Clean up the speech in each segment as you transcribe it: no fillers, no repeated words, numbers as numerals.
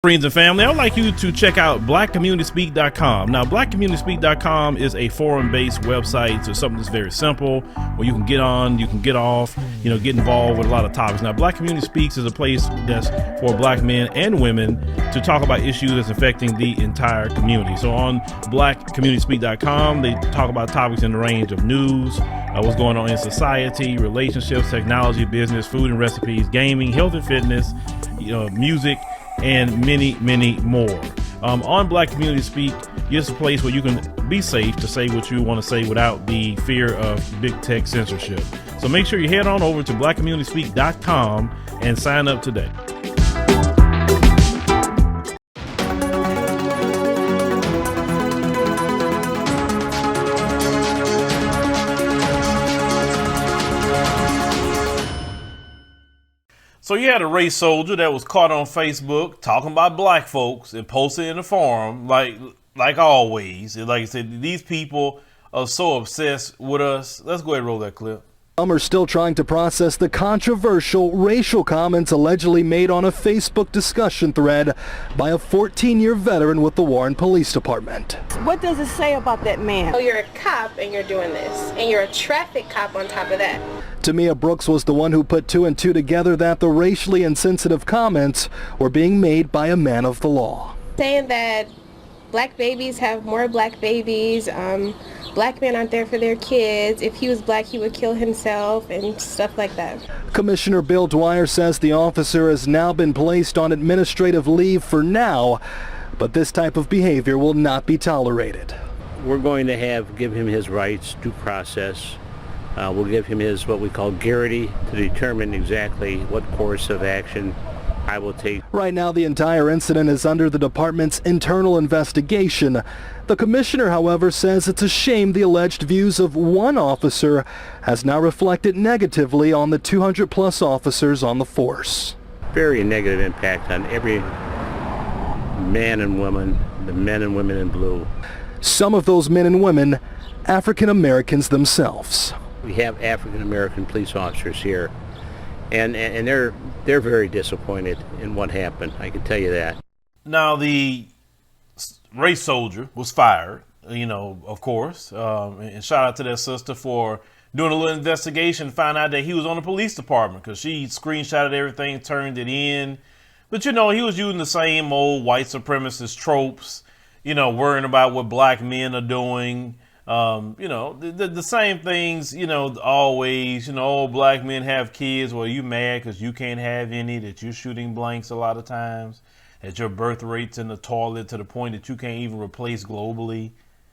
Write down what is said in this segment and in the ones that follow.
Friends and family, I would like you to check out blackcommunityspeak.com. Now, blackcommunityspeak.com is a forum-based website, so something that's very simple, where you can get on, you can get off, get involved with a lot of topics. Now, Black Community Speaks is a place that's for black men and women to talk about issues that's affecting the entire community. So on blackcommunityspeak.com, they talk about topics in the range of news, what's going on in society, relationships, technology, business, food and recipes, gaming, health and fitness, music, and many, many more. On Black Community Speak, it's a place where you can be safe to say what you want to say without the fear of big tech censorship. So make sure you head on over to blackcommunityspeak.com and sign up today. So you had a race soldier that was caught on Facebook talking about black folks and posted in the forum, like always. Like I said, these people are so obsessed with us. Let's go ahead and roll that clip. Some are still trying to process the controversial racial comments allegedly made on a Facebook discussion thread by a 14-year veteran with the Warren Police Department. What does it say about that man? Oh, you're a cop and you're doing this, and you're a traffic cop on top of that. Tamia Brooks was the one who put two and two together that the racially insensitive comments were being made by a man of the law. Saying that black babies have more black babies, black men aren't there for their kids. If he was black, he would kill himself and stuff like that. Commissioner Bill Dwyer says the officer has now been placed on administrative leave for now, but this type of behavior will not be tolerated. We're going to give him his rights, due process. We'll give him his what we call guarantee to determine exactly what course of action I will take. Right now, the entire incident is under the department's internal investigation. The commissioner, however, says it's a shame the alleged views of one officer has now reflected negatively on the 200-plus officers on the force. Very negative impact on every man and woman, the men and women in blue. Some of those men and women, African Americans themselves. We have African American police officers here. And they're very disappointed in what happened. I can tell you that. Now, the race soldier was fired, of course. And shout out to that sister for doing a little investigation, found out that he was on the police department because she screenshotted everything, turned it in. But, he was using the same old white supremacist tropes, worrying about what black men are doing. The same things, always, oh, black men have kids. Well, you mad because you can't have any, that you're shooting blanks a lot of times, that your birth rate's in the toilet to the point that you can't even replace globally.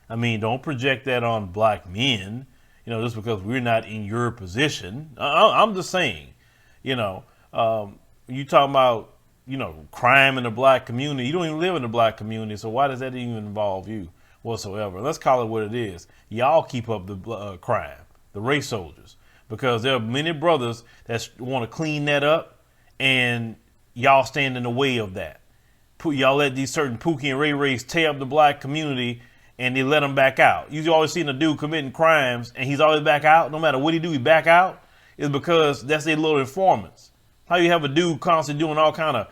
I mean, don't project that on black men, just because we're not in your position. I'm just saying, you talking about, crime in the black community. You don't even live in the black community. So why does that even involve you whatsoever? Let's call it what it is. Y'all keep up the crime, the race soldiers, because there are many brothers that want to clean that up, and y'all stand in the way of that. Y'all let these certain Pookie and Ray Rays tear up the black community, and they let them back out. You always seen a dude committing crimes, and he's always back out. No matter what he do, he back out. Is because that's their little informants. How you have a dude constantly doing all kind of,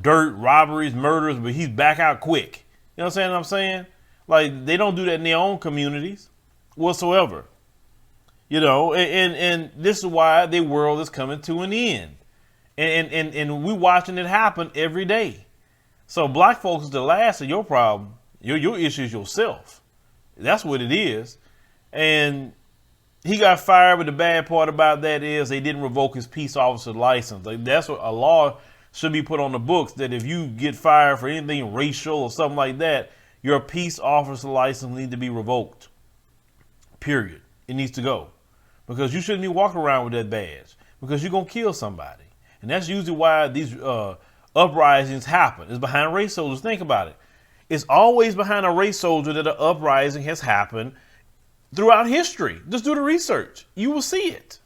dirt, robberies, murders, but he's back out quick. You know what I'm saying? Like, they don't do that in their own communities whatsoever. And this is why the world is coming to an end. And we're watching it happen every day. So black folks is the last of your problem. Your issue is yourself. That's what it is. And he got fired, but the bad part about that is they didn't revoke his peace officer license. Like, that's what a law should be put on the books, that if you get fired for anything racial or something like that, your peace officer license needs to be revoked. Period. It needs to go. Because you shouldn't be walking around with that badge, because you're going to kill somebody. And that's usually why these uprisings happen. It's behind race soldiers. Think about it. It's always behind a race soldier that an uprising has happened throughout history. Just do the research. You will see it.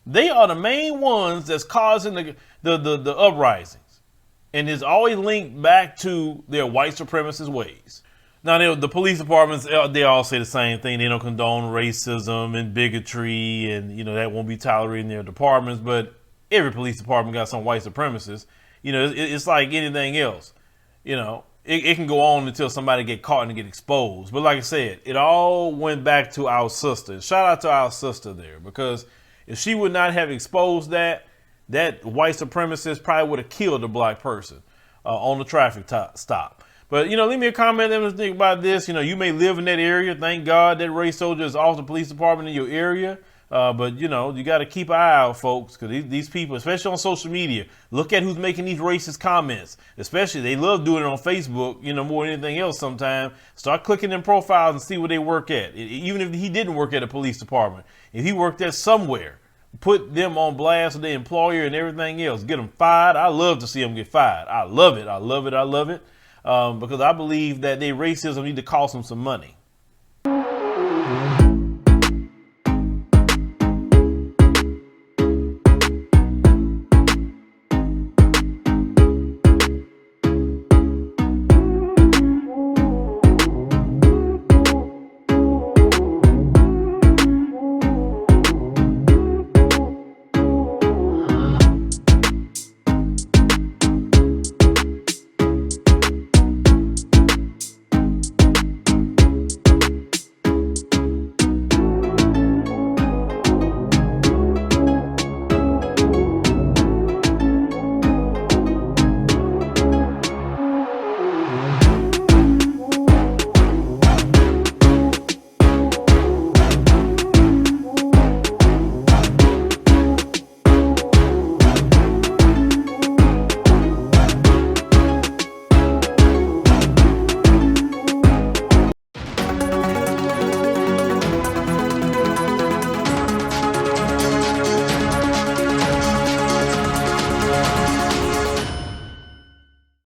They are the main ones that's causing the uprisings. And it's always linked back to their white supremacist ways. Now, the police departments, they all say the same thing. They don't condone racism and bigotry, and, that won't be tolerated in their departments. But every police department got some white supremacists. It's like anything else. you know, it can go on until somebody get caught and get exposed. But like I said, it all went back to our sister. Shout out to our sister there, because if she would not have exposed that white supremacist probably would have killed a black person on the traffic stop. But, you know, leave me a comment and think about this. You know, you may live in that area. Thank God that race soldier is off the police department in your area. But, you know, you got to keep an eye out, folks, because these people, especially on social media, look at who's making these racist comments. Especially, they love doing it on Facebook, you know, more than anything else sometimes. Start clicking them profiles and see where they work at. Even if he didn't work at a police department, if he worked at somewhere, put them on blast with their employer and everything else. Get them fired. I love to see them get fired. I love it. I love it. I love it. Because I believe that their racism need to cost them some money.